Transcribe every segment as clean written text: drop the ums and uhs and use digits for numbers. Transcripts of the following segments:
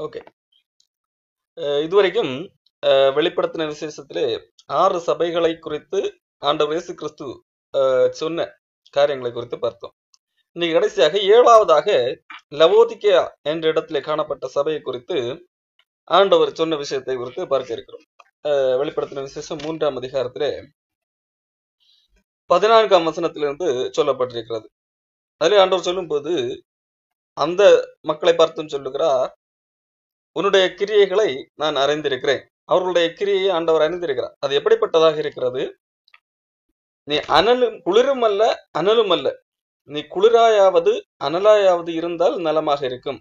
Okay. இதுவரைக்கும் வெளிப்படுத்தின விசேஷத்திலே 6 சபைகளை குறித்து ஆண்டவர் இயேசு கிறிஸ்து சொன்ன காரியங்களை குறித்து பார்த்தோம். இன்னைக்கு கடைசியாக 7வதாக லவோதிக்கேயா என்ற இடத்திலே காணப்பட்ட சபையை குறித்து ஆண்டவர் சொன்ன விஷயத்தை குறித்து பார்க்க இருக்கிறோம். வெளிப்படுத்தின விசேஷம் 3ஆம் அதிகாரத்திலே 14ஆம் வசனத்திலிருந்து சொல்லப்பட்டிருக்கிறது. அதிலே ஆண்டவர் சொல்லும் போது அந்த மக்களை பார்த்தும் சொல்லுகிறார், உன்னுடைய கிரியைகளை நான் அறிந்திருக்கிறேன். அவர்களுடைய கிரியையை ஆண்டவர் அறிந்திருக்கிறார். அது எப்படிப்பட்டதாக இருக்கிறது? நீ குளிரும் அல்ல அனலும் அல்ல, நீ குளிராயாவது அனலாயாவது இருந்தால் நலமாக இருக்கும்.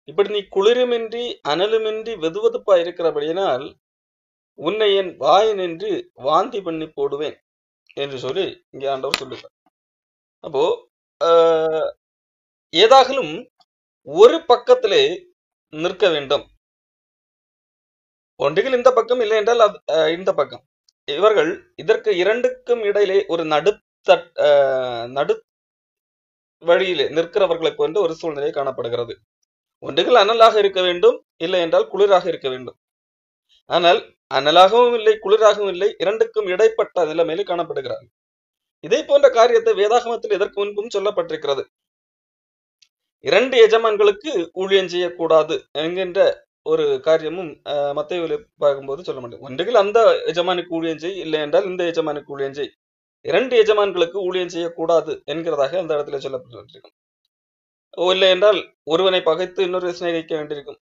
இப்படி நீ குளிருமின்றி அனலுமின்றி வெதுவெதுப்பா இருக்கிறபடியினால் உன்னை என் வாயினின்று வாந்தி பண்ணி போடுவேன் என்று சொல்லி இங்கே ஆண்டவர் சொல்லுகிறார். அப்போ ஏதாகலும் ஒரு பக்கத்திலே நிற்க வேண்டும். ஒன்றுகள் இந்த பக்கம், இல்லை என்றால் இந்த பக்கம். இவர்கள் இதற்கு இரண்டுக்கும் இடையிலே ஒரு நடு வழியிலே நிற்கிறவர்களை போன்ற ஒரு சூழ்நிலை காணப்படுகிறது. ஒன்றுகள் அனலாக இருக்க வேண்டும், இல்லை என்றால் குளிராக இருக்க வேண்டும். ஆனால் அனலாகவும் இல்லை குளிராகவும் இல்லை, இரண்டுக்கும் இடைப்பட்ட நிலைமையிலே காணப்படுகிறார்கள். இதே போன்ற காரியத்தை வேதாகமத்தில் இதற்கு முன்பும் சொல்லப்பட்டிருக்கிறது. 2 எஜமான்களுக்கு ஊழியம் செய்யக்கூடாது என்கின்ற ஒரு காரியமும் மத்தேயுவிலே பார்க்கும்போது சொல்ல முடியும். ஒன்றுகள் அந்த எஜமானுக்கு ஊழியம் செய், இல்லை என்றால் இந்த எஜமானுக்கு ஊழியம் செய். 2 எஜமான்களுக்கு ஊழியம் செய்யக்கூடாது என்கிறதாக அந்த இடத்துல சொல்லப்பட்டிருக்கும். இல்லை என்றால் ஒருவனை பகைத்து இன்னொரு சிநேகிக்க வேண்டியிருக்கும்.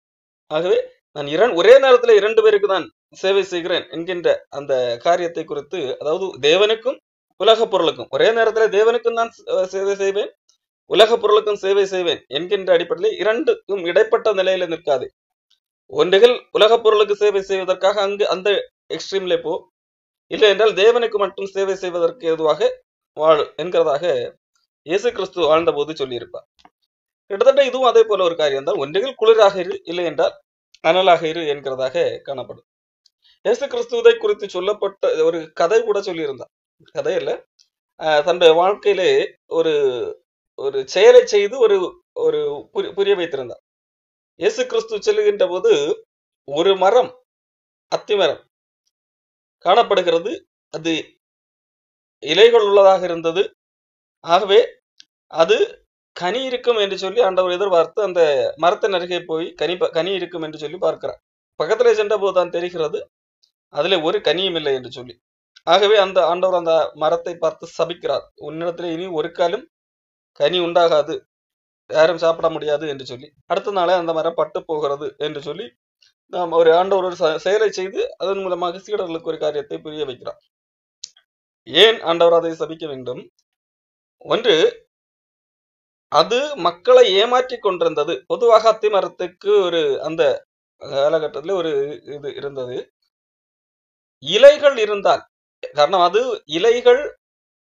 ஆகவே நான் ஒரே நேரத்துல 2 பேருக்கு தான் சேவை செய்கிறேன் என்கின்ற அந்த காரியத்தை குறித்து, அதாவது தேவனுக்கும் உலக பொருளுக்கும் ஒரே நேரத்துல தேவனுக்கும் நான் சேவை செய்வேன், உலக பொருளுக்கும் சேவை செய்வேன் என்கின்ற அடிப்படையில் 2க்கும் இடைப்பட்ட நிலையில நிற்காது. ஒன்றுகள் உலக பொருளுக்கு சேவை செய்வதற்காக அங்கு அந்த எக்ஸ்ட்ரீம்ல போ, இல்லை என்றால் தேவனுக்கு மட்டும் சேவை செய்வதற்கு ஏதுவாக வாழு என்கிறதாக இயேசு கிறிஸ்து வாழ்ந்த போது சொல்லியிருப்பார். கிட்டத்தட்ட இதுவும் அதே போல ஒரு காரியம் தான். ஒன்றுகள் குளிராக இரு, இல்லை என்றால் அனலாக இரு என்கிறதாக காணப்படும். இயேசு கிறிஸ்துவை குறித்து சொல்லப்பட்ட ஒரு கதை கூட சொல்லியிருந்தார். கதை இல்ல, தன்னுடைய வாழ்க்கையிலே ஒரு ஒரு செயலை செய்து ஒரு புரிய வைத்திருந்தார். இயேசு கிறிஸ்து செல்லுகின்ற போது ஒரு மரம், அத்திமரம் காணப்படுகிறது. அது இலைகள் உள்ளதாக இருந்தது. ஆகவே அது கனி இருக்கும் என்று சொல்லி ஆண்டவர் எதிர்பார்த்து அந்த மரத்தின் அருகே போய் கனி இருக்கும் என்று சொல்லி பார்க்கிறார். பக்கத்திலே சென்ற போதுதான் தெரிகிறது அதிலே ஒரு கனியும் இல்லை என்று சொல்லி. ஆகவே அந்த ஆண்டவர் அந்த மரத்தை பார்த்து சபிக்கிறார், உன்னிடத்திலே இனி ஒரு காலம் கனி உண்டாகாது, யாரும் சாப்பிட முடியாது என்று சொல்லி. அடுத்த நாளே அந்த மரம் பட்டு போகிறது என்று சொல்லி நாம் ஒரு ஆண்டவர் ஒரு செயலை செய்து அதன் மூலமாக சீடர்களுக்கு ஒரு காரியத்தை புரிய வைக்கிறார். ஏன் ஆண்டவர் அதை சபிக்க வேண்டும்? ஒன்று, அது மக்களை ஏமாற்றி கொண்டிருந்தது. பொதுவாக அத்தி மரத்துக்கு ஒரு அந்த காலகட்டத்தில் ஒரு இது இருந்தது, இலைகள் இருந்தால். காரணம் அது இலைகள்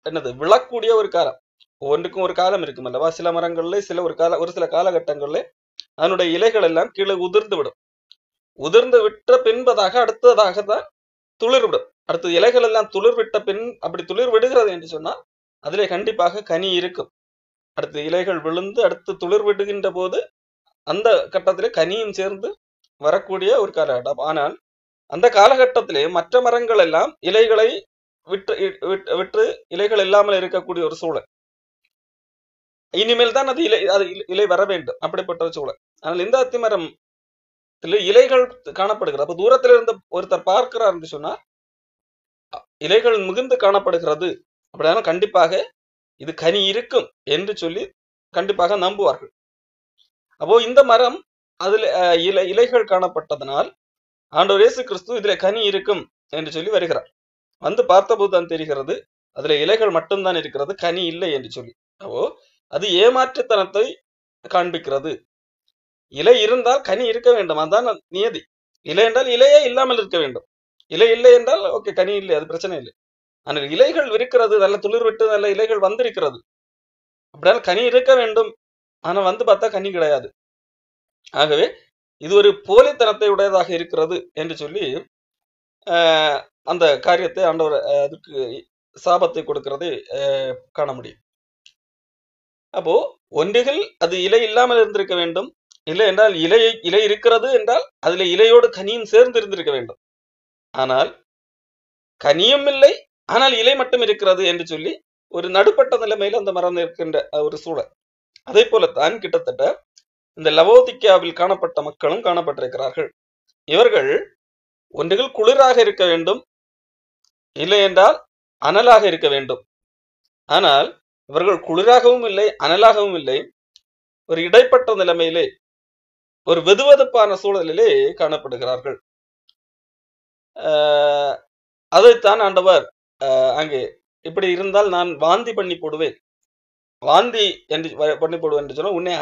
என்னது விழக்கூடிய ஒரு காலம், ஒன்றுக்கும் ஒரு காலம் இருக்கும் அல்லவா. சில மரங்கள்ல ஒரு சில காலகட்டங்கள்ல அதனுடைய இலைகள் எல்லாம் கீழே உதிர்ந்து விடும். உதிர்ந்து விட்ட பின்பதாக அடுத்ததாக தான் துளிர் விடும். அடுத்த இலைகள் எல்லாம் துளிர் விட்ட பின், அப்படி துளிர் விடுகிறது என்று சொன்னால் அதிலே கண்டிப்பாக கனி இருக்கும். அடுத்து இலைகள் விழுந்து அடுத்து துளிர் விடுகின்ற போது அந்த கட்டத்திலே கனியும் சேர்ந்து வரக்கூடிய ஒரு காலகட்டம். ஆனால் அந்த காலகட்டத்திலே மற்ற மரங்கள் எல்லாம் இலைகளை விட்டு இலைகள் இல்லாமல் இருக்கக்கூடிய ஒரு சூழல். இனிமேல் தான் அது இலை வர வேண்டும், அப்படிப்பட்ட சூழல். ஆனால் இந்த அத்திமரம் இலைகள் காணப்படுகிறது. அப்ப தூரத்தில் இருந்த ஒருத்தர் பார்க்கிறார் என்று சொன்னா இலைகள் மிகுந்து காணப்படுகிறது, அப்படின்னா கண்டிப்பாக இது கனி இருக்கும் என்று சொல்லி கண்டிப்பாக நம்புவார்கள். அப்போ இந்த மரம் அதுல இலைகள் காணப்பட்டதனால் ஆண்டவர் இயேசு கிறிஸ்து இதுல கனி இருக்கும் என்று சொல்லி வருகிறார். வந்து பார்த்தபோது தான் தெரிகிறது அதுல இலைகள் மட்டும்தான் இருக்கிறது, கனி இல்லை என்று சொல்லி. அப்போ அது ஏமாற்றுத்தனத்தை காண்பிக்கிறது. இலை இருந்தால் கனி இருக்க வேண்டும், அதான் நியதி. இலை என்றால் இலையே இல்லாமல் இருக்க வேண்டும். இலை இல்லை என்றால் ஓகே, கனி இல்லை, அது பிரச்சனை இல்லை. ஆனால் இலைகள் இருக்கிறது, நல்ல துளிர் விட்டு நல்ல இலைகள் வந்திருக்கிறது, அப்படியால் கனி இருக்க வேண்டும். ஆனா வந்து பார்த்தா கனி கிடையாது. ஆகவே இது ஒரு போலித்தனத்தை உடையதாக இருக்கிறது என்று சொல்லி அந்த காரியத்தை ஆண்டவர் அதுக்கு சாபத்தை கொடுக்கிறதை காண முடியும். அப்போ ஒன்றுகள் அது இலை இல்லாமல் இருந்திருக்க வேண்டும், இல்லை என்றால் இலை இருக்கிறது என்றால் அதுல இலையோடு கனியும் சேர்ந்து இருந்திருக்க வேண்டும். ஆனால் கனியும் இல்லை, ஆனால் இலை மட்டும் இருக்கிறது என்று சொல்லி ஒரு நடுப்பட்ட நிலைமையில அந்த மரம் இருக்கின்ற ஒரு சூழல். அதே போலத்தான் கிட்டத்தட்ட இந்த லவோதிக்காவில் காணப்பட்ட மக்களும் காணப்பட்டிருக்கிறார்கள். இவர்கள் ஒன்றுகள் குளிராக இருக்க வேண்டும், இல்லை என்றால் அனலாக இருக்க வேண்டும். ஆனால் இவர்கள் குளிராகவும் இல்லை, அனலாகவும் இல்லை, ஒரு இடைப்பட்ட நிலைமையிலே, ஒரு வெதுவெதுப்பான சூழலிலே காணப்படுகிறார்கள். அதைத்தான் ஆண்டவர் அங்கே இப்படி இருந்தால் நான் வாந்தி பண்ணி போடுவேன், வாந்தி என்று பண்ணி போடுவேன் என்று சொன்னால் உன்னை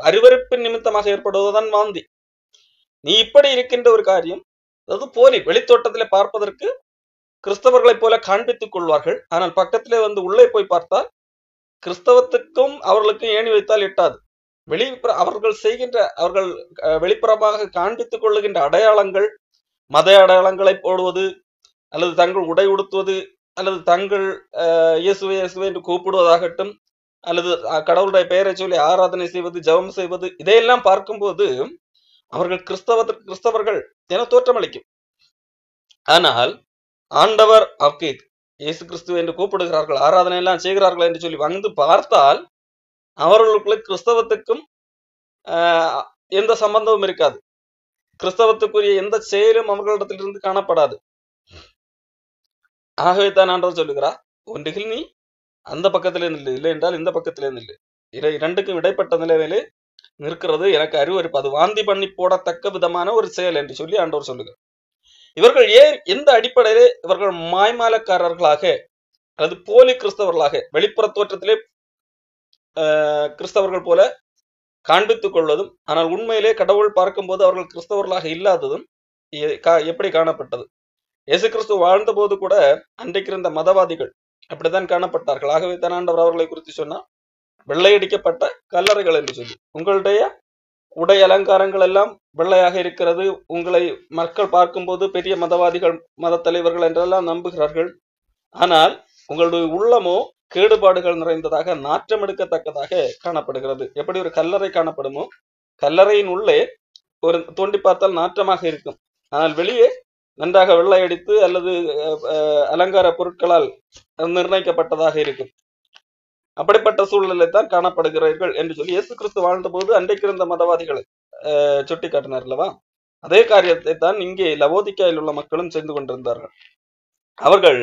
அருவருப்பின் நிமித்தமாக ஏற்படுவதுதான் வாந்தி. நீ இப்படி இருக்கின்ற ஒரு காரியம், அதாவது போலி வெளித்தோட்டத்திலே பார்ப்பதற்கு கிறிஸ்தவர்களைப் போல காண்பித்துக் கொள்வார்கள். ஆனால் பக்கத்திலே வந்து உள்ளே போய் பார்த்தால் கிறிஸ்தவத்துக்கும் அவர்களுக்கும் ஏணி வைத்தால் எட்டாது. அவர்கள் செய்கின்ற, அவர்கள் வெளிப்புறமாக காண்பித்துக் கொள்ளுகின்ற அடையாளங்கள், மத அடையாளங்களை போடுவது, அல்லது தங்கள் உடை உடுத்துவது, அல்லது தங்கள் இயேசுவே இயேசுவே என்று கூப்பிடுவதாகட்டும், அல்லது கடவுளுடைய பெயரை சொல்லி ஆராதனை செய்வது, ஜெபம் செய்வது, இதையெல்லாம் பார்க்கும்போது அவர்கள் கிறிஸ்தவர்கள் என தோற்றமளிக்கும். ஆனால் ஆண்டவர் இயேசு கிறிஸ்துவ என்று கூப்பிடுகிறார்கள், ஆராதனை எல்லாம் செய்கிறார்கள் என்று சொல்லி வந்து பார்த்தால் அவர்களுக்குள்ள கிறிஸ்தவத்துக்கும் எந்த சம்பந்தமும் இருக்காது. கிறிஸ்தவத்துக்குரிய எந்த செயலும் அவர்களிடத்திலிருந்து காணப்படாது. ஆகவே தான் ஆண்டவர் சொல்லுகிறார், ஒன்றுகில் நீ அந்த பக்கத்திலே நில்லு, இல்லை என்றால் இந்த பக்கத்திலே நில்லு. இரண்டுக்கும் இடைப்பட்ட நிலையிலே நிற்கிறது எனக்கு அருவருப்பு, அது வாந்தி பண்ணி போடத்தக்க விதமான ஒரு செயல் என்று சொல்லி ஆண்டவர் சொல்லுகிறார். இவர்கள் எந்த அடிப்படையிலே இவர்கள் மாய்மாலக்காரர்களாக அல்லது போலி கிறிஸ்தவர்களாக வெளிப்புற தோற்றத்திலே கிறிஸ்தவர்கள் போல காண்பித்துக் கொள்வதும், ஆனால் உண்மையிலே கடவுள் பார்க்கும்போது அவர்கள் கிறிஸ்தவர்களாக இல்லாததும் எப்படி காணப்பட்டது? இயேசு கிறிஸ்து வாழ்ந்த போது கூட அன்றைக்கு இருந்த மதவாதிகள் அப்படித்தான் காணப்பட்டார்கள். ஆகவே தான் ஆண்டவர் அவர்களை குறித்து சொன்னா வெள்ளையடிக்கப்பட்ட கல்லறைகள் என்று சொல்லி, உங்களுடைய உடை அலங்காரங்கள் எல்லாம் வெள்ளையாக இருக்கிறது, உங்களை மக்கள் பார்க்கும்போது பெரிய மதவாதிகள், மத தலைவர்கள் என்றெல்லாம் நம்புகிறார்கள். ஆனால் உங்களுடைய உள்ளமோ கேடுபாடுகள் நிறைந்ததாக, நாற்றம் எடுக்கத்தக்கதாக காணப்படுகிறது. எப்படி ஒரு கல்லறை காணப்படுமோ, கல்லறையின் உள்ளே ஒரு தோண்டி பார்த்தால் நாற்றமாக இருக்கும், ஆனால் வெளியே நன்றாக வெள்ளையடித்து அல்லது அலங்கார பொருட்களால் நிர்ணயிக்கப்பட்டதாக இருக்கும். அப்படிப்பட்ட சூழ்நிலை தான் காணப்படுகிறீர்கள் என்று சொல்லி இயேசு கிறிஸ்து வாழ்ந்த போது அன்றைக்கு இருந்த மதவாதிகளை சுட்டி காட்டினார் அல்லவா? அதே காரியத்தை தான் இங்கே லவோதிக்காயில் உள்ள மக்களும் செய்து கொண்டிருந்தார்கள். அவர்கள்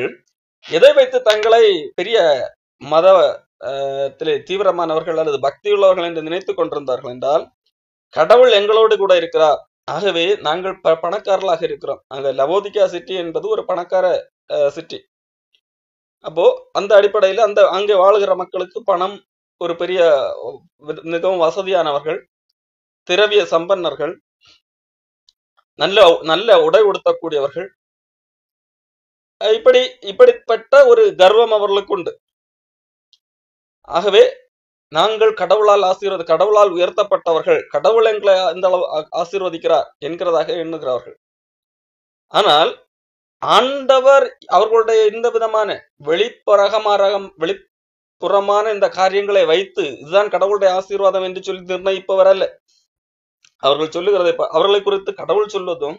எதை வைத்து தங்களை பெரிய மதத்திலே தீவிரமானவர்கள் அல்லது பக்தியுள்ளவர்கள் என்று நினைத்துக் கொண்டிருந்தார்கள் என்றால், கடவுள் எங்களோடு கூட இருக்கிறார், ஆகவே நாங்கள் பணக்காரர்களாக இருக்கிறோம். அங்க லவோதிக்கா சிட்டி என்பது ஒரு பணக்கார சிட்டி. அப்போ அந்த அடிப்படையில் அங்கே வாழுகிற மக்களுக்கு பணம் ஒரு பெரிய, மிகவும் வசதியானவர்கள், திரவிய சம்பன்னர்கள், நல்ல உடை உடுத்தக்கூடியவர்கள், இப்படிப்பட்ட ஒரு கர்வம் அவர்களுக்கு உண்டு. ஆகவே நாங்கள் கடவுளால் உயர்த்தப்பட்டவர்கள், கடவுள் எங்களை இந்த அளவு ஆசீர்வதிக்கிறார் என்கிறதாக எண்ணுகிறார்கள். ஆனால் ஆண்டவர் அவர்களுடைய இந்த விதமான வெளிப்புறமான இந்த காரியங்களை வைத்து இதுதான் கடவுளுடைய ஆசீர்வாதம் என்று சொல்லி நிர்ணயிப்பவர் அல்ல. அவர்கள் சொல்லுகிறதை அவர்களை குறித்து கடவுள் சொல்வதும்,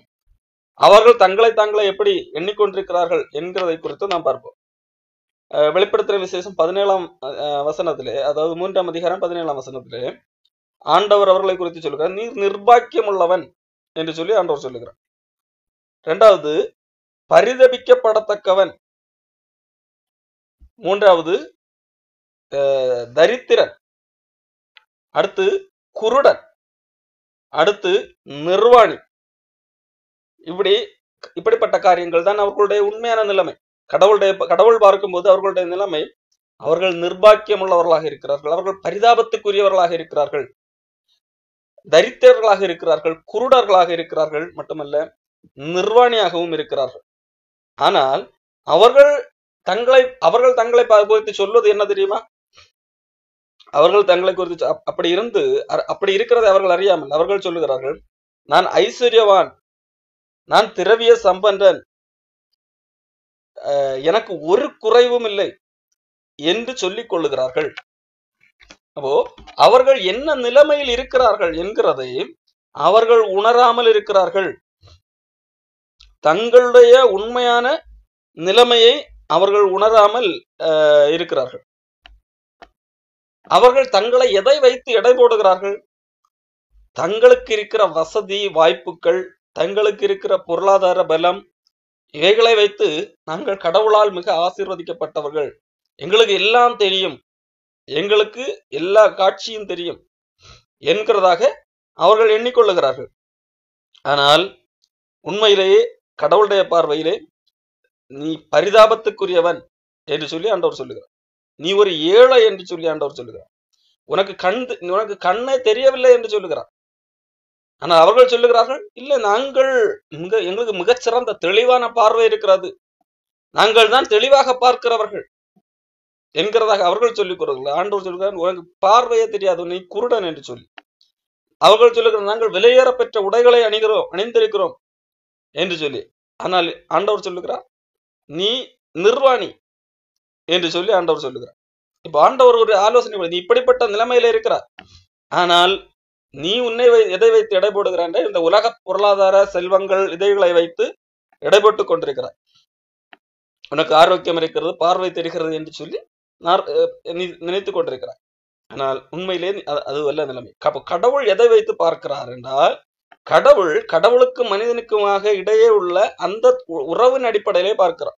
அவர்கள் தாங்களை எப்படி எண்ணிக்கொண்டிருக்கிறார்கள் என்கிறதை குறித்து நாம் பார்ப்போம். வெளிப்படுத்துகிற விசேஷம் 17ஆம் வசனத்திலே, அதாவது 3ஆம் அதிகாரம் 17ஆம் வசனத்திலே ஆண்டவர் அவர்களை குறித்து சொல்லுகிறார், நீர் நிர்பாக்கியம் உள்ளவன் என்று சொல்லி ஆண்டவர் சொல்லுகிறார். இரண்டாவது, பரிதபிக்கப்படத்தக்கவன். மூன்றாவது, தரித்திரன். அடுத்து குருடன். அடுத்து நிர்வாணி. இப்படிப்பட்ட காரியங்கள் தான் அவர்களுடைய உண்மையான நிலைமை. கடவுள் பார்க்கும்போது அவர்களுடைய நிலைமை, அவர்கள் நிர்பாக்கியம் உள்ளவர்களாக இருக்கிறார்கள், அவர்கள் பரிதாபத்துக்குரியவர்களாக இருக்கிறார்கள், தரித்திரர்களாக இருக்கிறார்கள், குருடர்களாக இருக்கிறார்கள், மட்டுமல்ல நிர்வாணியாகவும் இருக்கிறார்கள். ஆனால் அவர்கள் தங்களை குறித்து சொல்வது என்ன தெரியுமா? அவர்கள் தங்களை குறித்து அப்படி இருக்கிறதை அவர்கள் அறியாமல் அவர்கள் சொல்லுகிறார்கள், நான் ஐஸ்வர்யவான், நான் திரவிய சம்பந்தன், எனக்கு ஒரு குறைவும் இல்லை என்று சொல்லிக் கொள்ளுகிறார்கள். அப்போ அவர்கள் என்ன நிலைமையில் இருக்கிறார்கள் என்கிறதை அவர்கள் உணராமல் இருக்கிறார்கள். தங்களுடைய உண்மையான நிலைமையை அவர்கள் உணராமல் இருக்கிறார்கள். அவர்கள் தங்களை எதை வைத்து எடை போடுகிறார்கள்? தங்களுக்கு இருக்கிற வசதி வாய்ப்புகள், தங்களுக்கு இருக்கிற பொருளாதார பலம், இவைகளை வைத்து நாங்கள் கடவுளால் மிக ஆசீர்வதிக்கப்பட்டவர்கள், எங்களுக்கு எல்லாம் தெரியும், எங்களுக்கு எல்லா காட்சியும் தெரியும் என்கிறதாக அவர்கள் எண்ணிக்கொள்ளுகிறார்கள். ஆனால் உண்மையிலேயே கடவுளுடைய பார்வையிலே நீ பரிதாபத்துக்குரியவன் என்று சொல்லி ஆண்டவர் சொல்லுகிறார். நீ ஒரு ஏழை என்று சொல்லி ஆண்டவர் சொல்லுகிறார். உனக்கு கண்ணே தெரியவில்லை என்று சொல்லுகிறார். ஆனால் அவர்கள் சொல்லுகிறார்கள், இல்லை, நாங்கள் எங்களுக்கு மிகச்சிறந்த தெளிவான பார்வை இருக்கிறது, நாங்கள் தான் தெளிவாக பார்க்கிறவர்கள் என்கிறதாக அவர்கள் சொல்லிக் கொள்கிறார்கள். ஆண்டவர் சொல்லுகிறார், உனக்கு பார்வையே தெரியாது, நீ குருடன் என்று சொல்லி. அவர்கள் சொல்லுகிறார், நாங்கள் விலையேற பெற்ற உடைகளை அணிந்திருக்கிறோம் என்று சொல்லி. ஆனால் ஆண்டவர் சொல்லுகிறார், நீ நிர்வாணி என்று சொல்லி ஆண்டவர் சொல்லுகிறார். இப்ப ஆண்டவர் ஒரு ஆலோசனை, நீ இப்படிப்பட்ட நிலைமையில இருக்கிறார், ஆனால் நீ உன்னை எதை வைத்து எடை போடுகிறான்? இந்த உலக பொருளாதார செல்வங்கள் இதைகளை வைத்து எடை போட்டுக் கொண்டிருக்கிறார். உனக்கு ஆரோக்கியம் இருக்கிறது, பார்வை தெரிகிறது என்று சொல்லி நினைத்துக் கொண்டிருக்கிறார். ஆனால் உண்மையிலே அது அல்ல நிலைமை. கடவுள் எதை வைத்து பார்க்கிறார் என்றால், கடவுளுக்கும் மனிதனுக்குமாக இடையே உள்ள அந்த உறவின் அடிப்படையிலே பார்க்கிறார்.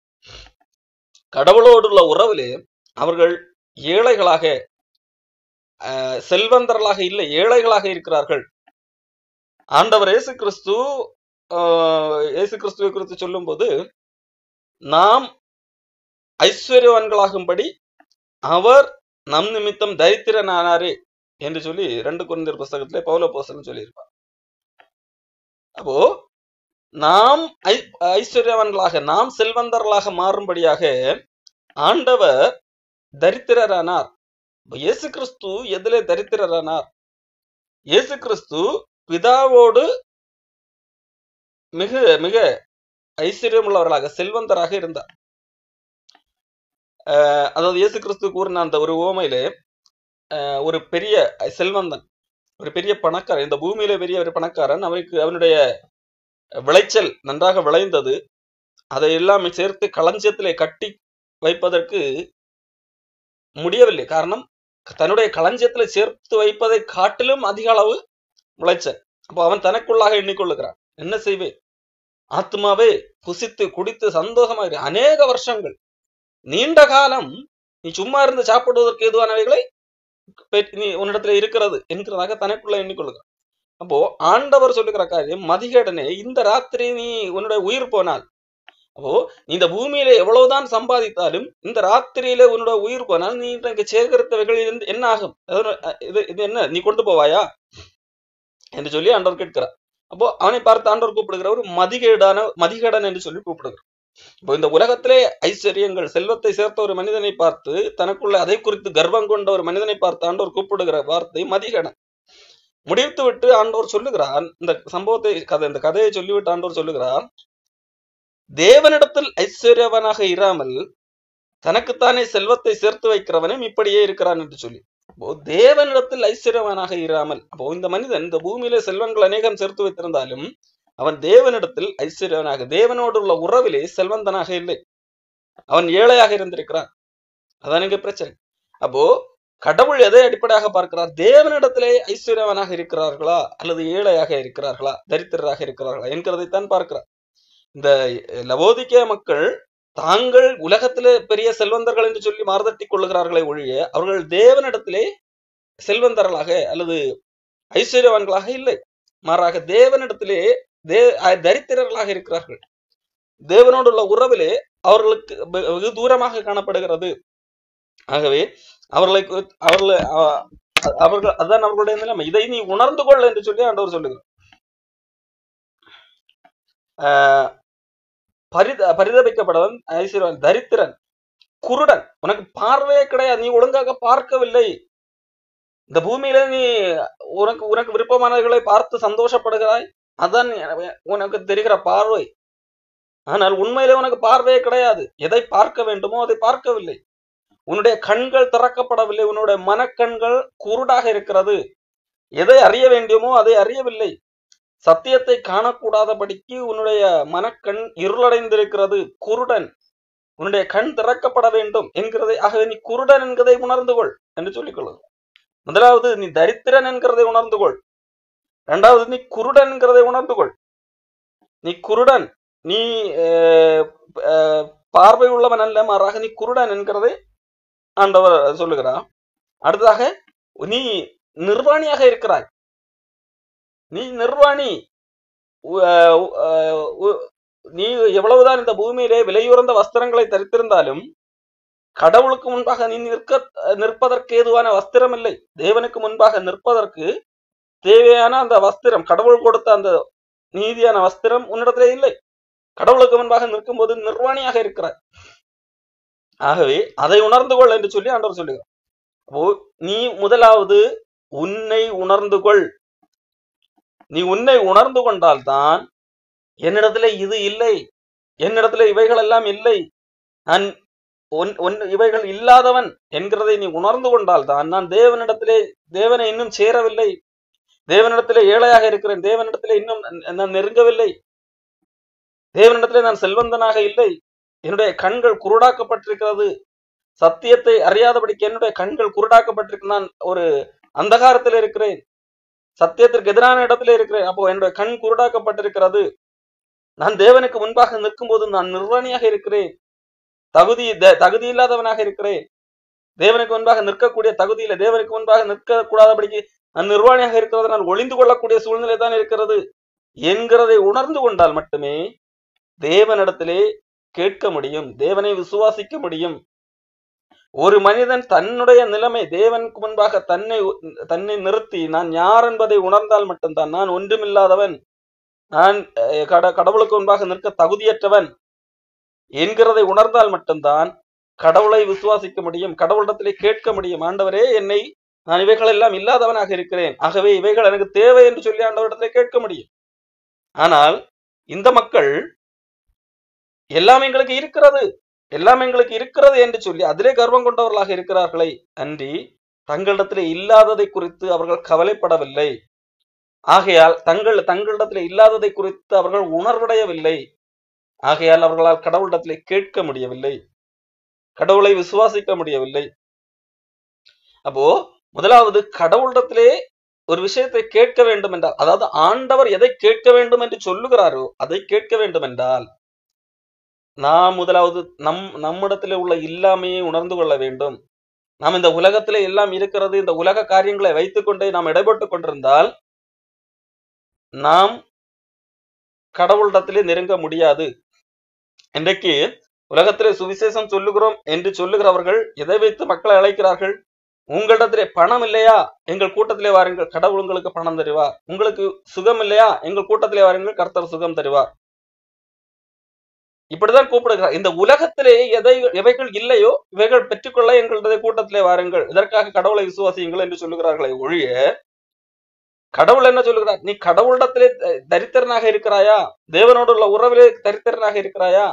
கடவுளோடு உள்ள உறவிலே அவர்கள் ஏழைகளாக, செல்வந்தர்களாக இல்லை, ஏழைகளாக இருக்கிறார்கள். ஆண்டவர் இயேசு கிறிஸ்துவை குறித்து சொல்லும் போது, நாம் ஐஸ்வர்யவான்களாகும்படி அவர் நம் நிமித்தம் தரித்திரனானாரே என்று சொல்லி 2 கொரிந்தியர் புஸ்தகத்திலே பவுல் அப்போஸ்தலன் சொல்லியிருப்பார். அப்போ நாம் ஐஸ்வர்யவான்களாக, நாம் செல்வந்தர்களாக மாறும்படியாக ஆண்டவர் தரித்திரரானார். இயேசு கிறிஸ்து எதிலே தரித்திரரானார்? இயேசு கிறிஸ்து பிதாவோடு மிக மிக ஐஸ்வர்யம் உள்ளவர்களாக, செல்வந்தராக இருந்தார். அதாவது இயேசு கிறிஸ்து கூறின அந்த ஒரு உவமையிலே, ஒரு பெரிய செல்வந்தன், ஒரு பெரிய பணக்காரன், இந்த பூமியில பெரிய ஒரு பணக்காரன், அவனுடைய விளைச்சல் நன்றாக விளைந்தது, அதை எல்லாமே சேர்த்து களஞ்சியத்திலே கட்டி வைப்பதற்கு முடியவில்லை. காரணம், தன்னுடைய களஞ்சியத்துல சேர்த்து வைப்பதை காட்டிலும் அதிக அளவு விளைச்சல். அப்போ அவன் தனக்குள்ளாக எண்ணிக்கொள்ளுகிறான், என்ன செய்வேன்? ஆத்மாவே புசித்து குடித்து சந்தோஷமாக அநேக வருஷங்கள், நீண்ட காலம் நீ சும்மா இருந்து சாப்பிடுவதற்கு எதுவானவைகளை நீ உன்னிடத்துல இருக்கிறது என்கிறதாக தனக்குள்ள எண்ணிக்கொள்ளுகிறான். அப்போ ஆண்டவர் சொல்லுகிற காரியம், மதிகேடனே, இந்த ராத்திரி நீ உன்னுடைய உயிர் போனால், அப்போ நீ இந்த பூமியில எவ்வளவுதான் சம்பாதித்தாலும் இந்த ராத்திரியில உன்னோட உயிர் போனால் நீ இன்றைக்கு சேகரித்தவைகள் என்ன ஆகும்? இது என்ன நீ கொண்டு போவாயா என்று சொல்லி ஆண்டவர் கேட்கிறார். அப்போ அவனை பார்த்து ஆண்டவர் கூப்பிடுகிற ஒரு மதிகேடன் என்று சொல்லி கூப்பிடுகிறார். இப்போ இந்த உலகத்திலே ஐஸ்வர்யங்கள், செல்வத்தை சேர்த்த ஒரு மனிதனை பார்த்து, தனக்குள்ள அதை குறித்து கர்வம் கொண்ட ஒரு மனிதனை பார்த்து ஆண்டவர் கூப்பிடுகிற வார்த்தை மதிகேடன். முடித்து விட்டு ஆண்டவர் சொல்லுகிறார், இந்த கதையை சொல்லிவிட்டு ஆண்டவர் சொல்லுகிறார், தேவனிடத்தில் ஐஸ்வர்யவனாக இராமல் தனக்குத்தானே செல்வத்தை சேர்த்து வைக்கிறவனும் இப்படியே இருக்கிறான் என்று சொல்லி. அப்போ தேவனிடத்தில் ஐஸ்வர்யவனாக இராமல், அப்போ இந்த மனிதன் இந்த பூமியில செல்வங்கள் அநேகம் சேர்த்து வைத்திருந்தாலும் அவன் தேவனிடத்தில் ஐஸ்வர்யவனாக, தேவனோடு உள்ள உறவிலே செல்வந்தனாக இல்லை, அவன் ஏழையாக இருந்திருக்கிறான். அதான் இங்க பிரச்சனை. அப்போ கடவுள் எதை அடிப்படையாக பார்க்கிறார்? தேவனிடத்திலே ஐஸ்வர்யவனாக இருக்கிறார்களா அல்லது ஏழையாக இருக்கிறார்களா, தரித்திரராக இருக்கிறார்களா என்கிறதைத்தான் பார்க்கிறார். இந்த லவோதிக்கேய மக்கள் தாங்கள் உலகத்திலே பெரிய செல்வந்தர்கள் என்று சொல்லி மாறுதட்டி கொள்ளுகிறார்களே ஒழிய, அவர்கள் தேவனிடத்திலே செல்வந்தர்களாக அல்லது ஐஸ்வர்யவான்களாக இல்லை, மாறாக தேவனிடத்திலே தரித்திரர்களாக இருக்கிறார்கள். தேவனோடு உள்ள உறவிலே அவர்களுக்கு வெகு தூரமாக காணப்படுகிறது. ஆகவே அவர்கள் அதான் அவர்களுடைய நிலைமை. இதை நீ உணர்ந்து கொள் என்று சொல்லி ஆண்டவர் சொல்லுகிறார். பரிதபிக்கப்படவன் ஐஸ்வர்யவான், தரித்திரன், குருடன், உனக்கு பார்வையே கிடையாது, நீ ஒழுங்காக பார்க்கவில்லை. இந்த பூமியில நீ உனக்கு விருப்பமானவர்களை பார்த்து சந்தோஷப்படுகிறாய், அதான் உனக்கு தெரிகிற பார்வை. ஆனால் உண்மையிலே உனக்கு பார்வையே கிடையாது, எதை பார்க்க வேண்டுமோ அதை பார்க்கவில்லை. உன்னுடைய கண்கள் திறக்கப்படவில்லை, உன்னுடைய மனக்கண்கள் குருடாக இருக்கிறது. எதை அறிய வேண்டுமோ அதை அறியவில்லை. சத்தியத்தை காணக்கூடாதபடிக்கு உன்னுடைய மனக்கண் இருளடைந்திருக்கிறது, குருடன். உன்னுடைய கண் திறக்கப்பட வேண்டும் என்கிறதை, ஆகவே நீ குருடன் என்கிறதை உணர்ந்து கொள் என்று சொல்லிக் கொள்ளுங்க. முதலாவது நீ தரித்திரன் என்கிறதை உணர்ந்து கொள். இரண்டாவது நீ குருடன் என்கிறதை உணர்ந்து கொள். நீ குருடன், நீ பார்வை உள்ளவன் அல்ல, மாறாக நீ குருடன் என்கிறதை ஆண்டவர் சொல்லுகிறார். அடுத்ததாக நீ நிர்வாணியாக இருக்கிறாய். நீ நிர்வாணி. நீ எவ்வளவுதான் இந்த பூமியிலே விலையுறந்த வஸ்திரங்களை தரித்திருந்தாலும் கடவுளுக்கு முன்பாக நீ நிற்பதற்கு ஏதுவான வஸ்திரம் இல்லை. தேவனுக்கு முன்பாக நிற்பதற்கு தேவையான அந்த வஸ்திரம், கடவுள் கொடுத்த அந்த நீதியான வஸ்திரம் உன்னிடத்திலே இல்லை. கடவுளுக்கு முன்பாக நிற்கும் போது நிர்வாணியாக இருக்கிறாய். ஆகவே அதை உணர்ந்து கொள் என்று சொல்லி ஆண்டவர் சொல்லுகிறார். அப்போ நீ முதலாவது உன்னை உணர்ந்து கொள். நீ உன்னை உணர்ந்து கொண்டால்தான் என்னிடத்துல இது இல்லை, என்னிடத்துல இவைகள் எல்லாம் இல்லை, நான் இவைகள் இல்லாதவன் என்கிறதை நீ உணர்ந்து கொண்டால்தான், நான் தேவனை இன்னும் சேரவில்லை, தேவனிடத்திலே ஏழையாக இருக்கிறேன், தேவனிடத்திலே இன்னும் நான் நெருங்கவில்லை, தேவனிடத்திலே நான் செல்வந்தனாக இல்லை, என்னுடைய கண்கள் குருடாக்கப்பட்டிருக்கிறது, சத்தியத்தை அறியாதபடிக்கு என்னுடைய கண்கள் குருடாக்கப்பட்டிருக்கு, நான் ஒரு அந்தகாரத்தில் இருக்கிறேன், சத்தியத்திற்கு எதிரான இடத்துல இருக்கிறேன், அப்போ என்னுடைய கண் குருடாக்கப்பட்டிருக்கிறது, நான் தேவனுக்கு முன்பாக நிற்கும் போது நான் நிர்வாணியாக இருக்கிறேன், தகுதி இல்லாதவனாக இருக்கிறேன், தேவனுக்கு முன்பாக நிற்கக்கூடிய தகுதியில, தேவனுக்கு முன்பாக நிற்க கூடாதபடிக்கு நான் நிர்வாணியாக இருக்கிறது, நான் ஒளிந்து கொள்ளக்கூடிய சூழ்நிலை தான் இருக்கிறது என்கிறதை உணர்ந்து கொண்டால் மட்டுமே தேவனிடத்திலே கேட்க முடியும், தேவனை விசுவாசிக்க முடியும். ஒரு மனிதன் தன்னுடைய நிலைமை தேவனுக்கு முன்பாக தன்னை நிறுத்தி நான் யார் என்பதை உணர்ந்தால் மட்டும்தான், நான் ஒன்றுமில்லாதவன், நான் கடவுளுக்கு முன்பாக நிற்க தகுதியற்றவன் என்கிறதை உணர்ந்தால் மட்டும்தான் கடவுளை விசுவாசிக்க முடியும், கடவுளிடத்திலே கேட்க முடியும். ஆண்டவரே, நான் இவைகள் எல்லாம் இல்லாதவனாக இருக்கிறேன், ஆகவே இவைகள் எனக்கு தேவை என்று சொல்லி ஆண்டவரிடத்திலே கேட்க முடியும். ஆனால் இந்த மக்கள் எல்லாம் எங்களுக்கு இருக்கிறது, எல்லாம் எங்களுக்கு இருக்கிறது என்று சொல்லி அதிலே கர்வம் கொண்டவர்களாக இருக்கிறார்களே அன்றி தங்களிடத்திலே இல்லாததை குறித்து அவர்கள் கவலைப்படவில்லை. ஆகையால் தங்களிடத்திலே இல்லாததை குறித்து அவர்கள் உணர்வடையவில்லை. ஆகையால் அவர்களால் கடவுளிடத்திலே கேட்க முடியவில்லை, கடவுளை விசுவாசிக்க முடியவில்லை. அப்போ முதலாவது கடவுளிடத்திலே ஒரு விஷயத்தை கேட்க வேண்டும் என்றால், அதாவது ஆண்டவர் எதை கேட்க வேண்டும் என்று சொல்லுகிறாரோ அதை கேட்க வேண்டும் என்றால் நாம் முதலாவது நம்மிடத்திலே உள்ள இல்லாமையை உணர்ந்து கொள்ள வேண்டும். நாம் இந்த உலகத்திலே எல்லாம் இருக்கிறது, இந்த உலக காரியங்களை வைத்துக்கொண்டே நாம் இடைப்பட்டு கொண்டிருந்தால் நாம் கடவுளிடத்திலே நெருங்க முடியாது. இன்றைக்கு உலகத்திலே சுவிசேஷம் சொல்லுகிறோம் என்று சொல்லுகிறவர்கள் எதை வைத்து மக்களை அழைக்கிறார்கள்? உங்களிடத்திலே பணம் இல்லையா, எங்கள் கூட்டத்திலே வாருங்கள், கடவுள் உங்களுக்கு பணம் தருவார். உங்களுக்கு சுகம் இல்லையா, எங்கள் கூட்டத்திலே வாருங்கள், கர்த்தர் சுகம் தருவார். இப்படிதான் கூப்பிடுகிறார். இந்த உலகத்திலே எவைகள் இல்லையோ இவைகள் பெற்றுக்கொள்ள எங்களுடைய கூட்டத்திலே வாருங்கள், இதற்காக கடவுளை விசுவாசியுங்கள் என்று சொல்லுகிறார்களே ஒழிய கடவுள் என்ன சொல்லுகிறார்? நீ கடவுளிடத்திலே தரித்திரனாக இருக்கிறாயா, தேவனோடு உள்ள உறவிலே தரித்திரனாக இருக்கிறாயா?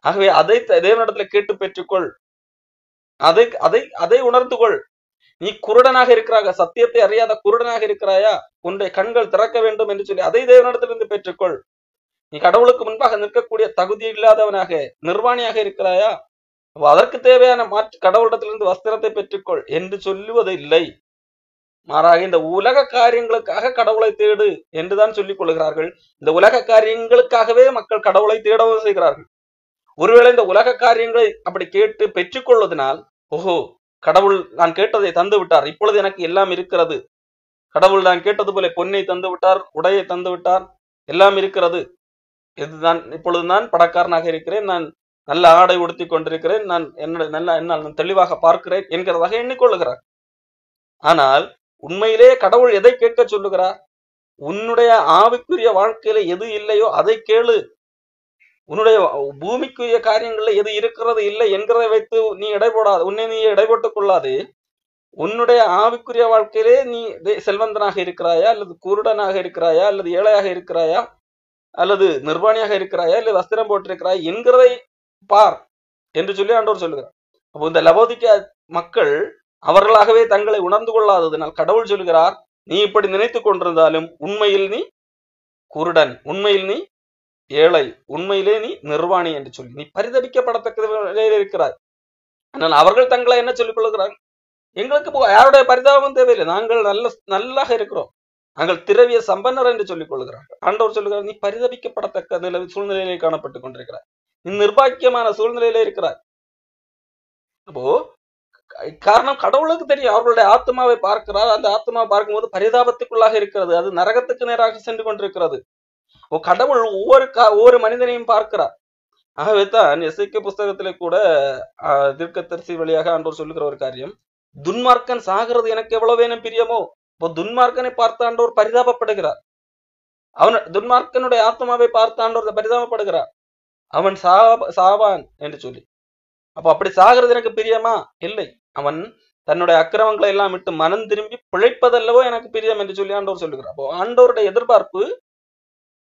ஆகவே அதை தேவனிடத்துல கேட்டு பெற்றுக்கொள், அதை உணர்ந்து கொள். நீ குருடனாக இருக்கிறாக, சத்தியத்தை அறியாத குருடனாக இருக்கிறாயா, உன்னுடைய கண்கள் திறக்க வேண்டும் என்று சொல்லி அதை தேவனிடத்திலிருந்து பெற்றுக்கொள். நீ கடவுளுக்கு முன்பாக நிற்கக்கூடிய தகுதி இல்லாதவனாக நிர்வாணியாக இருக்கிறாயா, அதற்கு தேவையான கடவுளிடத்திலிருந்து வஸ்திரத்தை பெற்றுக்கொள் என்று சொல்லுவது இல்லை. மாறாக இந்த உலக காரியங்களுக்காக கடவுளை தேடு என்றுதான் சொல்லிக் கொள்கிறார்கள். இந்த உலக காரியங்களுக்காகவே மக்கள் கடவுளை தேடவும் செய்கிறார்கள். ஒருவேளை இந்த உலக காரியங்களை அப்படி கேட்டு பெற்றுக்கொள்வதனால், ஓஹோ, கடவுள் நான் கேட்டதை தந்து விட்டார், இப்பொழுது எனக்கு எல்லாம் இருக்கிறது, கடவுள் நான் கேட்டது போல பொன்னை தந்து விட்டார், உடையை தந்து விட்டார், எல்லாம் இருக்கிறது, இதுதான் இப்பொழுது நான் பணக்காரனாக இருக்கிறேன், நான் நல்ல ஆடை உடுத்தி கொண்டிருக்கிறேன், நான் என்னால் தெளிவாக பார்க்கிறேன் என்கிறதாக எண்ணிக்கொள்ளுகிறார். ஆனால் உண்மையிலே கடவுள் எதை கேட்க சொல்லுகிறார்? உன்னுடைய ஆவிக்குரிய வாழ்க்கையில எது இல்லையோ அதை கேளு. உன்னுடைய பூமிக்குரிய காரியங்கள்ல எது இருக்கிறது இல்லை என்கிறதை வைத்து நீ இடைபோடாது, உன்னை நீ இடைபட்டுக் கொள்ளாது. உன்னுடைய ஆவிக்குரிய வாழ்க்கையிலே நீ செல்வந்தனாக இருக்கிறாயா, அல்லது குருடனாக இருக்கிறாயா, அல்லது ஏழையாக இருக்கிறாயா, அல்லது நிர்வாணியாக இருக்கிறாயா, அல்லது வஸ்திரம் போட்டிருக்கிறாயா என்கிறதை பார் என்று சொல்லி ஆண்டவர் சொல்லுகிறார். அப்போ இந்த லவோதிக்கா மக்கள் அவர்களாகவே தங்களை உணர்ந்து கொள்ளாததனால் கடவுள் சொல்கிறார், நீ இப்படி நினைத்து கொண்டிருந்தாலும் உண்மையில் நீ குருடன், உண்மையில் நீ ஏழை, உண்மையிலே நீ நிர்வாணி என்று சொல்லி நீ பரிதபிக்கப்படத்தக்க நிலையில் இருக்கிறாய். ஆனால் அவர்கள் தங்களை என்ன சொல்லிக் கொள்கிறார்கள்? எங்களுக்கு யாருடைய பரிதாபம் தேவையில்லை, நாங்கள் நல்லாக இருக்கிறோம், நாங்கள் திரவிய சம்பன்னர் என்று சொல்லிக் கொள்கிறார்கள். ஆண்டவர் சொல்லுகிறார், நீ பரிதபிக்கப்படத்தக்க சூழ்நிலையிலே காணப்பட்டுக் கொண்டிருக்கிறாய், நீ நிர்பாக்கியமான சூழ்நிலையிலே இருக்கிறாய். அப்போ காரணம் கடவுளுக்கு தெரியும், அவர்களுடைய ஆத்மாவை பார்க்கிறார். அந்த ஆத்மாவை பார்க்கும்போது பரிதாபத்துக்குள்ளாக இருக்கிறது, அது நரகத்துக்கு நேராக சென்று கொண்டிருக்கிறது. கடவுள் ஒவ்வொரு மனிதனையும் பார்க்கிறார். ஆகவே தான் எசேக்கியேல் புஸ்தகத்திலே கூட தீர்க்கதரிசி வழியாக ஆண்டவர் சொல்லுகிற ஒரு காரியம், துன்மார்க்கன் சாகிறது எனக்கு எவ்வளவு வேணும் பிரியமோ. இப்போ துன்மார்க்கனை பார்த்து ஆண்டவர் பரிதாபப்படுகிறார். துன்மார்க்கனுடைய ஆத்மாவை பார்த்து ஆண்டவர் பரிதாபப்படுகிறார், அவன் சாவான் என்று சொல்லி. அப்போ அப்படி சாகிறது எனக்கு பிரியமா? இல்லை, அவன் தன்னுடைய அக்கிரமங்களை எல்லாம் விட்டு மனம் திரும்பி பிழைப்பதல்லவோ எனக்கு பிரியம் என்று சொல்லி ஆண்டவர் சொல்லுகிறார். அப்போ ஆண்டவருடைய எதிர்பார்ப்பு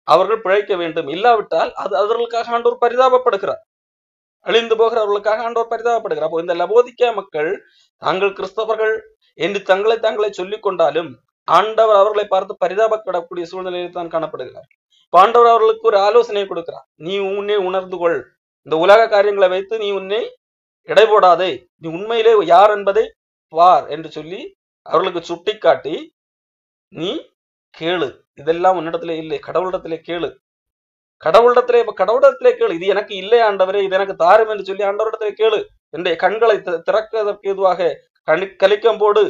அவர்கள் பிழைக்க வேண்டும், இல்லாவிட்டால் அது அவர்களுக்காக ஆண்டவர் பரிதாபப்படுகிறார். அழிந்து போகிறவர்களுக்காக ஆண்டவர் பரிதாபப்படுகிறார். அப்போ இந்த லவோதிக்கா மக்கள் தாங்கள் கிறிஸ்தவர்கள் என்று தாங்களை சொல்லிக் கொண்டாலும் ஆண்டவர் அவர்களை பார்த்து பரிதாபப்படக்கூடிய சூழ்நிலையில் தான் காணப்படுகிறார். இப்போ ஆண்டவர் அவர்களுக்கு ஒரு ஆலோசனை கொடுக்கிறார், நீ உன்னை உணர்ந்து கொள், இந்த உலக காரியங்களை வைத்து நீ உன்னை எடை போடாதே, நீ உண்மையிலே யார் என்பதை பார் என்று சொல்லி அவர்களுக்கு சுட்டி காட்டி, நீ கேளு, இதெல்லாம் உன்னிடத்திலே இல்லை, கடவுளிடத்திலே கேளு, கடவுளிடத்திலே கேளு, இது எனக்கு இல்லை ஆண்டவரே, இது எனக்கு தாரும் என்று சொல்லி ஆண்டவரிடத்திலே கேளு, என்னுடைய கண்களை திறக்கிறதற்கு எதுவாக கலிக்கம் போடு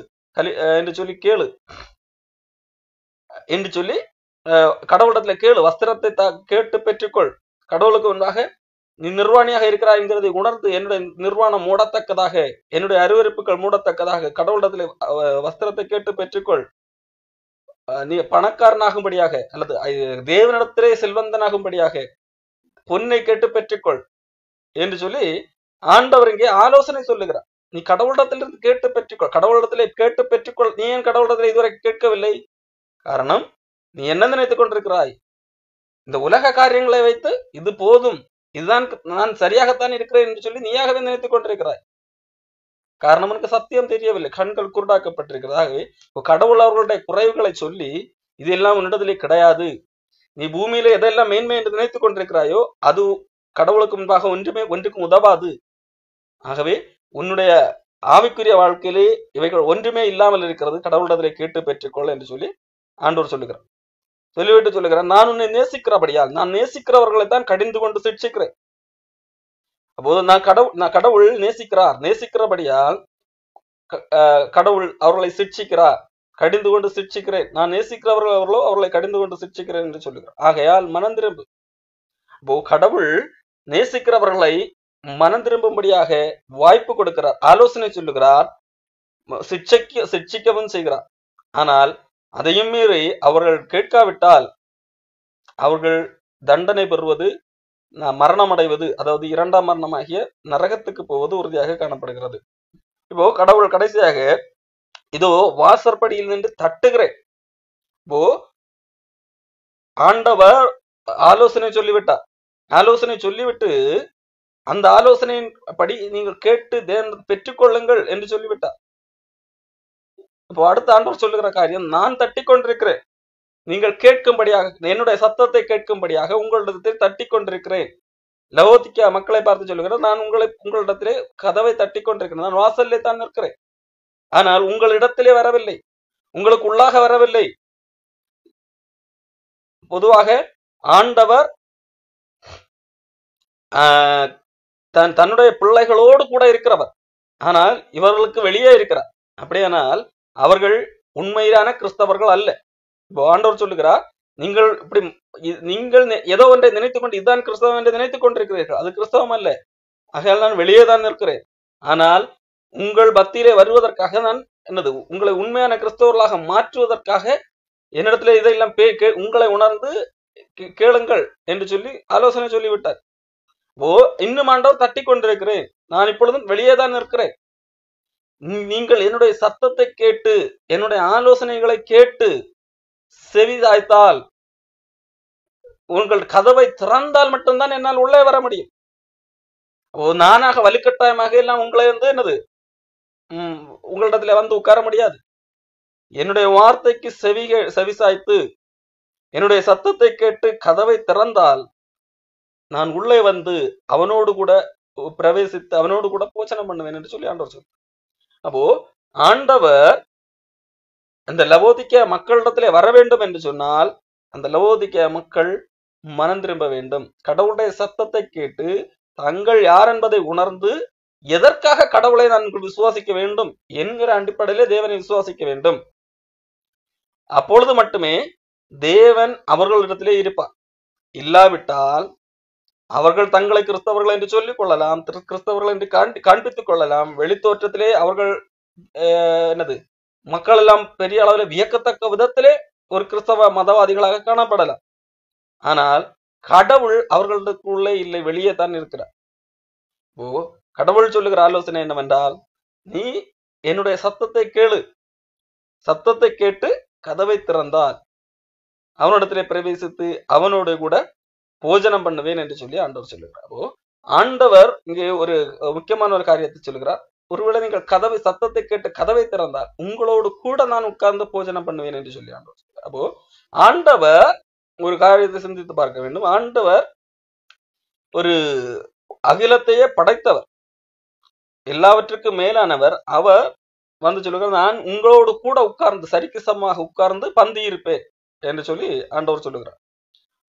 என்று சொல்லி கேளு என்று சொல்லி கடவுளிடத்திலே கேளு, வஸ்திரத்தை கேட்டு பெற்றுக்கொள், கடவுளுக்கு முன்பாக நீ நிர்வாணியாக இருக்கிறாய் என்கிறதை உணர்ந்து என்னுடைய நிர்வாணம் மூடத்தக்கதாக, என்னுடைய அருவருப்புகள் மூடத்தக்கதாக கடவுளிடத்திலே வஸ்திரத்தை கேட்டு பெற்றுக்கொள், நீ பணக்காரனாகும்படியாக அல்லது தேவனிடத்திலே செல்வந்தனாகும்படியாக பொன்னை கேட்டு பெற்றுக்கொள் என்று சொல்லி ஆண்டவர் இங்கே ஆலோசனை சொல்லுகிறார். நீ கடவுளிடத்திலிருந்து கேட்டு பெற்றுக்கொள், கடவுளிடத்திலே கேட்டு பெற்றுக்கொள். நீ ஏன் கடவுளிடத்திலே இதுவரை கேட்கவில்லை? காரணம், நீ என்ன நினைத்துக் கொண்டிருக்கிறாய்? இந்த உலக காரியங்களை வைத்து இது போதும், இதுதான் நான் சரியாகத்தான் இருக்கிறேன் என்று சொல்லி நீயாகவே நினைத்துக் கொண்டிருக்கிறாய். காரணம், உனக்கு சத்தியம் தெரியவில்லை, கண்கள் குருடாக்கப்பட்டிருக்கிறது. ஆகவே கடவுள் அவர்களுடைய குறைவுகளை சொல்லி இதெல்லாம் உன்னிடத்திலே கிடையாது, நீ பூமியில எதெல்லாம் மேன்மை என்று நினைத்துக் கொண்டிருக்கிறாயோ அது கடவுளுக்கு முன்பாக ஒன்றுக்கும் உதவாது. ஆகவே உன்னுடைய ஆவிக்குரிய வாழ்க்கையிலே இவைகள் ஒன்றுமே இல்லாமல் இருக்கிறது, கடவுளிடத்திலே கேட்டு பெற்றுக்கொள் என்று சொல்லி ஆண்டவர் சொல்லுகிறார். சொல்லிவிட்டு சொல்லுகிறார், நான் உன்னை நேசிக்கிறபடியால், நான் நேசிக்கிறவர்களை தான் கடிந்து கொண்டு சிட்சிக்கிறேன். அப்போது நான் கடவுள் நேசிக்கிறபடியால் கடவுள் அவர்களை சிட்சிக்கிறார், கடிந்து கொண்டு சிட்சிக்கிறேன். நான் நேசிக்கிறவர்களோ அவர்களை கடிந்து கொண்டு சிட்சிக்கிறேன் என்று சொல்லுகிறார். ஆகையால் மனம் திரும்பு. இப்போ கடவுள் நேசிக்கிறவர்களை மனம் திரும்பும்படியாக வாய்ப்பு கொடுக்கிறார், ஆலோசனை சொல்லுகிறார், சிட்சிக்கவும் செய்கிறார். ஆனால் அதையும் மீறி அவர்கள் கேட்காவிட்டால் அவர்கள் தண்டனை பெறுவது, மரணம் அடைவது, அதாவது இரண்டாம் மரணமாகிய நரகத்துக்கு போவது உறுதியாக காணப்படுகிறது. இப்போ கடவுள் கடைசியாக இதோ வாசற்படியில் நின்று தட்டுகிறேன். இப்போ ஆண்டவர் ஆலோசனை சொல்லிவிட்டார். ஆலோசனை சொல்லிவிட்டு அந்த ஆலோசனையின் படி நீங்கள் கேட்டு பெற்றுக்கொள்ளுங்கள் என்று சொல்லிவிட்டார். இப்போ அடுத்த ஆண்டவர் சொல்லுகிற காரியம், நான் தட்டி கொண்டிருக்கிறேன், நீங்கள் கேட்கும்படியாக, என்னுடைய சத்தத்தை கேட்கும்படியாக உங்களிடத்தில் தட்டி கொண்டிருக்கிறேன். லவோதிக்கா மக்களை பார்த்து சொல்லுகிறேன், நான் உங்களிடத்திலே கதவை தட்டி கொண்டிருக்கிறேன், நான் வாசல்லே தான் நிற்கிறேன், ஆனால் உங்களிடத்திலே வரவில்லை, உங்களுக்கு உள்ளாக வரவில்லை. பொதுவாக ஆண்டவர் தன்னுடைய பிள்ளைகளோடு கூட இருக்கிறவர், ஆனால் இவர்களுக்கு வெளியே இருக்கிறார். அப்படியானால் அவர்கள் உண்மையிலான கிறிஸ்தவர்கள் அல்ல. இப்போ ஆண்டவர் சொல்லுகிறார், நீங்கள் ஏதோ ஒன்றை நினைத்துக் கொண்டு இதுதான் கிறிஸ்தவம் என்று நினைத்துக் கொண்டிருக்கிறீர்கள், அது கிறிஸ்தவம் அல்ல. ஆகையால் நான் வெளியே தான் நிற்கிறேன். ஆனால் உங்கள் பக்தியிலே வருவதற்காக நான் உங்களை உண்மையான கிறிஸ்தவர்களாக மாற்றுவதற்காக என்னிடத்துல இதையெல்லாம் உங்களை உணர்ந்து கேளுங்கள் என்று சொல்லி ஆலோசனை சொல்லிவிட்டார். இன்னும் ஆண்டவர் தட்டி கொண்டிருக்கிறேன், நான் இப்பொழுதும் வெளியே தான் நிற்கிறேன். நீங்கள் என்னுடைய சத்தத்தை கேட்டு என்னுடைய ஆலோசனைகளை கேட்டு செவிதாய்த்தால், உங்கள் கதவை திறந்தால் மட்டும்தான் என்னால் உள்ளே வர முடியும். நானாக வலுக்கட்டாயமாக எல்லாம் உங்களை வந்து என்னது உங்களிடத்துல வந்து உட்கார முடியாது. என்னுடைய வார்த்தைக்கு செவிசாய்த்து என்னுடைய சத்தத்தை கேட்டு கதவை திறந்தால் நான் உள்ளே வந்து அவனோடு கூட பிரவேசித்து அவனோடு கூட போச்சனம் பண்ணுவேன் என்று சொல்லி ஆண்டவர் சொல்றார். அப்போ ஆண்டவர் அந்த லவோதிக்கேயா மக்களிடத்திலே வர வேண்டும் என்று சொன்னால் அந்த லவோதிக்கேயா மக்கள் மனம் திரும்ப வேண்டும். கடவுளுடைய சத்தத்தை கேட்டு தங்கள் யார் என்பதை உணர்ந்து எதற்காக கடவுளை நான் விசுவாசிக்க வேண்டும் என்கிற அடிப்படையிலே தேவனை விசுவாசிக்க வேண்டும். அப்பொழுது மட்டுமே தேவன் அவர்களிடத்திலே இருப்பார். இல்லாவிட்டால் அவர்கள் தங்களை கிறிஸ்தவர்கள் என்று சொல்லிக் கொள்ளலாம், கிறிஸ்தவர்கள் என்று காண்பித்துக் கொள்ளலாம். வெளித்தோற்றத்திலே அவர்கள் என்னது மக்கள் எல்லாம் பெரிய அளவில் வியக்கத்தக்க விதத்திலே ஒரு கிறிஸ்தவ மதவாதிகளாக காணப்படலாம். ஆனால் கடவுள் அவர்களுக்குள்ளே இல்லை, வெளியே தான் இருக்கிறார். கடவுள் சொல்லுகிற ஆலோசனை என்னவென்றால், நீ என்னுடைய சத்தத்தை கேளு, சத்தத்தை கேட்டு கதவை திறந்தால் அவனிடத்திலே பிரவேசித்து அவனோடு கூட போஜனம் பண்ணுவேன் என்று சொல்லி ஆண்டவர் சொல்லுகிறார். ஆண்டவர் இங்கே ஒரு முக்கியமான ஒரு காரியத்தை சொல்லுகிறார். ஒருவேளை நீங்கள் சத்தத்தை கேட்டு கதவை திறந்தால் உங்களோடு கூட நான் உட்கார்ந்து போஜனம் பண்ணுவேன் என்று சொல்லி ஆண்டவர் சொல்லுகிறார். ஆண்டவர் ஒரு காரியத்தை சிந்தித்து பார்க்க வேண்டும். ஆண்டவர் ஒரு அகிலத்தையே படைத்தவர், எல்லாவற்றுக்கும் மேலானவர். அவர் வந்து சொல்லுகிறார், நான் உங்களோடு கூட உட்கார்ந்து சரிக்கு சமமாக உட்கார்ந்து பந்தி இருப்பேன் என்று சொல்லி ஆண்டவர் சொல்லுகிறார்.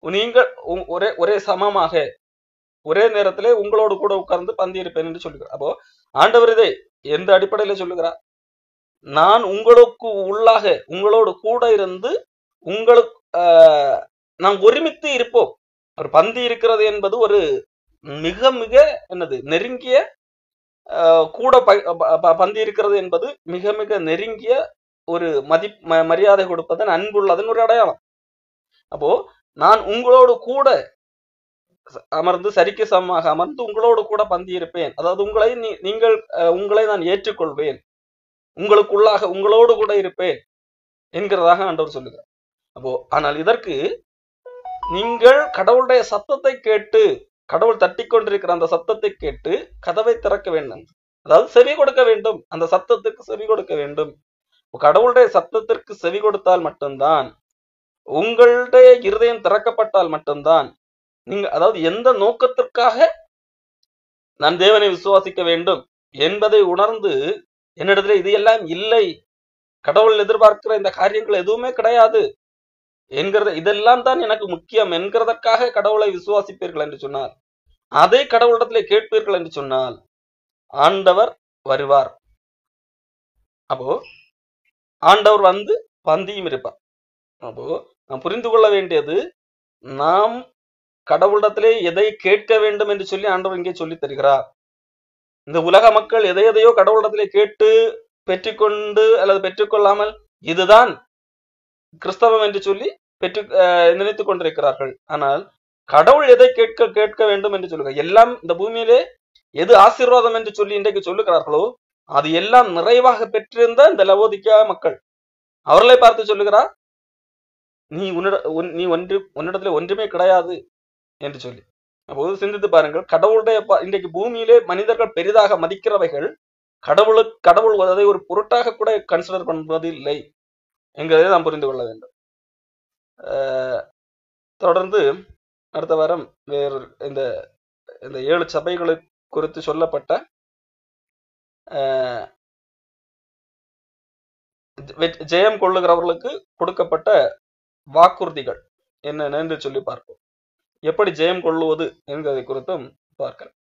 நீங்கள் ஒரே சமமாக ஒரே நேரத்திலே உங்களோடு கூட உட்கார்ந்து பந்தி இருப்பேன் என்று சொல்லுகிறார். அப்போ ஆண்டவர் இதை எந்த அடிப்படையில சொல்லுகிறார்? நான் உங்களுக்கு உள்ளாக உங்களோடு கூட இருந்து உங்களுக்கு நாம் ஒருமித்து இருப்போம். ஒரு பந்தி இருக்கிறது என்பது ஒரு மிக மிக என்னது நெருங்கிய கூட பந்தி இருக்கிறது என்பது மிக மிக நெருங்கிய ஒரு மரியாதை கொடுப்பதன் அன்புள்ளதன் ஒரு அடையாளம். அப்போ நான் உங்களோடு கூட அமர்ந்து சரிக்கு சமமாக அமர்ந்து உங்களோடு கூட பந்தி இருப்பேன், அதாவது உங்களை நான் ஏற்றுக்கொள்வேன், உங்களுக்குள்ளாக உங்களோடு கூட இருப்பேன் என்கிறதாக ஆண்டவர் சொல்லுகிறார். அப்போ ஆனால் இதற்கு நீங்கள் கடவுளுடைய சத்தத்தை கேட்டு, கடவுள் தட்டி கொண்டிருக்கிற அந்த சத்தத்தை கேட்டு கதவை திறக்க வேண்டும், அதாவது செவி கொடுக்க வேண்டும், அந்த சத்தத்துக்கு செவி கொடுக்க வேண்டும். கடவுளுடைய சத்தத்திற்கு செவி கொடுத்தால் மட்டும்தான், உங்களுடைய இருதயம் திறக்கப்பட்டால் மட்டும்தான் நீங்க, அதாவது எந்த நோக்கத்திற்காக நான் தேவனை விசுவாசிக்க வேண்டும் என்பதை உணர்ந்து என்னிடத்துல இது எல்லாம் இல்லை, கடவுள் எதிர்பார்க்கிற இந்த காரியங்கள் எதுவுமே கிடையாது என்கிறத, இதெல்லாம் தான் எனக்கு முக்கியம் என்கிறதற்காக கடவுளை விசுவாசிப்பீர்கள் என்று சொன்னார், அதை கடவுளிடத்திலே கேட்பீர்கள் என்று சொன்னால் ஆண்டவர் வருவார். அப்போ ஆண்டவர் வந்து பந்தியும் இருப்பார். அப்போ நாம் புரிந்து கொள்ள வேண்டியது, நாம் கடவுளிடத்திலே எதை கேட்க வேண்டும் என்று சொல்லி ஆண்டவர் இங்கே சொல்லி தருகிறார். இந்த உலக மக்கள் எதையோ கடவுளிடத்திலே கேட்டு பெற்றுக்கொண்டு அல்லது பெற்றுக்கொள்ளாமல் இதுதான் கிறிஸ்தவம் என்று சொல்லி நினைத்துக் கொண்டிருக்கிறார்கள். ஆனால் கடவுள் எதை கேட்க வேண்டும் என்று சொல்லுகிறார், எல்லாம் இந்த பூமியிலே எது ஆசீர்வாதம் என்று சொல்லி இன்றைக்கு சொல்லுகிறார்களோ அது எல்லாம் நிறைவாக பெற்றிருந்த இந்த லவோதிக்கேயா மக்கள், அவர்களை பார்த்து சொல்லுகிறார், நீ உன்னிடத்துல ஒன்றுமே கிடையாது என்று சொல்லி. அப்போது சிந்தித்து பாருங்கள், கடவுளுடைய இன்றைக்கு பூமியிலே மனிதர்கள் பெரிதாக மதிக்கிறவைகள் கடவுள் அதை ஒரு பொருட்டாக கூட கன்சிடர் பண்ணுவது இல்லை என்கிறதை நாம் புரிந்து கொள்ள வேண்டும். தொடர்ந்து அடுத்த வாரம் வேறு இந்த 7 சபைகளை குறித்து சொல்லப்பட்ட ஜெயம் கொள்ளுகிறவர்களுக்கு கொடுக்கப்பட்ட வாக்குறுதிகள் என்னென்ன என்று சொல்லி பார்ப்போம். எப்படி ஜெயம் கொள்ளுவது என்பதை குறித்தும் பார்க்கலாம்.